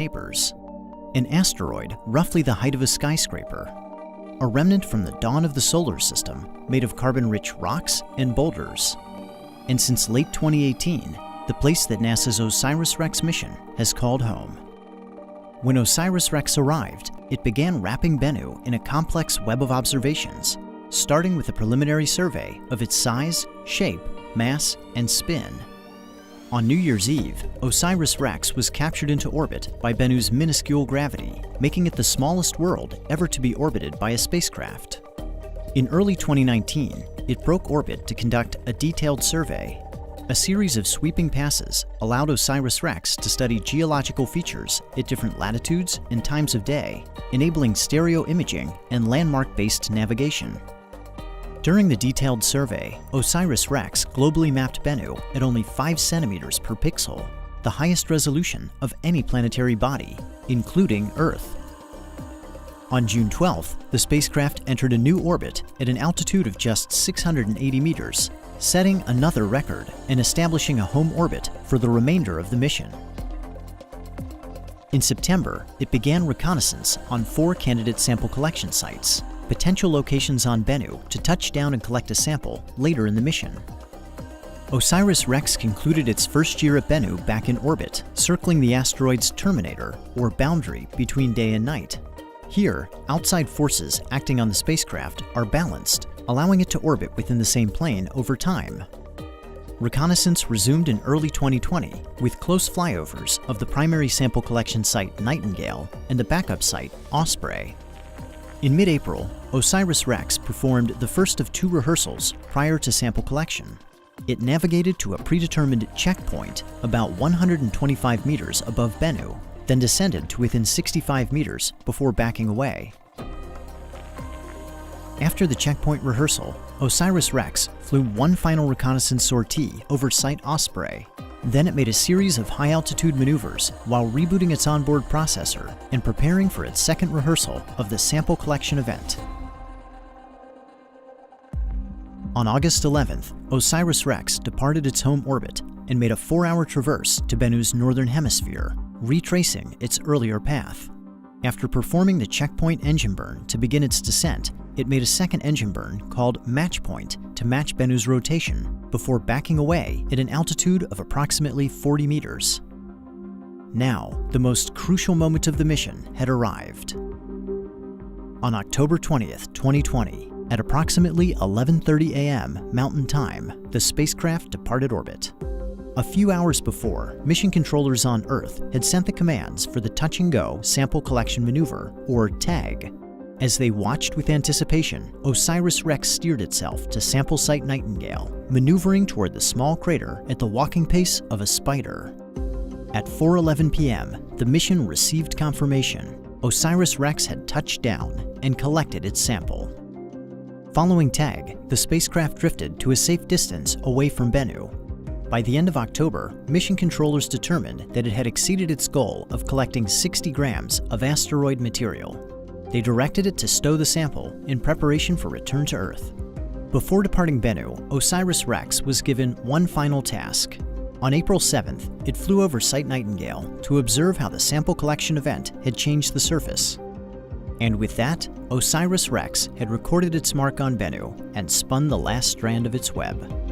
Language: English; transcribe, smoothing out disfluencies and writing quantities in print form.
neighbors. An asteroid roughly the height of a skyscraper. A remnant from the dawn of the solar system made of carbon-rich rocks and boulders. And since late 2018, the place that NASA's OSIRIS-REx mission has called home. When OSIRIS-REx arrived, it began wrapping Bennu in a complex web of observations, starting with a preliminary survey of its size, shape, mass, and spin. On New Year's Eve, OSIRIS-REx was captured into orbit by Bennu's minuscule gravity, making it the smallest world ever to be orbited by a spacecraft. In early 2019, it broke orbit to conduct a detailed survey. A series of sweeping passes allowed OSIRIS-REx to study geological features at different latitudes and times of day, enabling stereo imaging and landmark-based navigation. During the detailed survey, OSIRIS-REx globally mapped Bennu at only 5 centimeters per pixel, the highest resolution of any planetary body, including Earth. On June 12th, the spacecraft entered a new orbit at an altitude of just 680 meters, setting another record and establishing a home orbit for the remainder of the mission. In September, it began reconnaissance on 4 candidate sample collection sites, potential locations on Bennu to touch down and collect a sample later in the mission. OSIRIS-REx concluded its first year at Bennu back in orbit, circling the asteroid's terminator, or boundary between day and night. Here, outside forces acting on the spacecraft are balanced, allowing it to orbit within the same plane over time. Reconnaissance resumed in early 2020 with close flyovers of the primary sample collection site Nightingale and the backup site Osprey. In mid-April, OSIRIS-REx performed the first of 2 rehearsals prior to sample collection. It navigated to a predetermined checkpoint about 125 meters above Bennu, then descended to within 65 meters before backing away. After the checkpoint rehearsal, OSIRIS-REx flew one final reconnaissance sortie over Site Osprey. Then it made a series of high-altitude maneuvers while rebooting its onboard processor and preparing for its second rehearsal of the sample collection event. On August 11th, OSIRIS-REx departed its home orbit and made a 4-hour traverse to Bennu's northern hemisphere, retracing its earlier path. After performing the checkpoint engine burn to begin its descent, it made a second engine burn called Match Point to match Bennu's rotation before backing away at an altitude of approximately 40 meters. Now, the most crucial moment of the mission had arrived. On October 20th, 2020, at approximately 11:30 a.m. Mountain Time, the spacecraft departed orbit. A few hours before, mission controllers on Earth had sent the commands for the Touch-and-Go Sample Collection Maneuver, or TAG. As they watched with anticipation, OSIRIS-REx steered itself to sample site Nightingale, maneuvering toward the small crater at the walking pace of a spider. At 4:11 p.m., the mission received confirmation. OSIRIS-REx had touched down and collected its sample. Following TAG, the spacecraft drifted to a safe distance away from Bennu. By the end of October, mission controllers determined that it had exceeded its goal of collecting 60 grams of asteroid material. They directed it to stow the sample in preparation for return to Earth. Before departing Bennu, OSIRIS-REx was given one final task. On April 7th, it flew over Site Nightingale to observe how the sample collection event had changed the surface. And with that, OSIRIS-REx had recorded its mark on Bennu and spun the last strand of its web.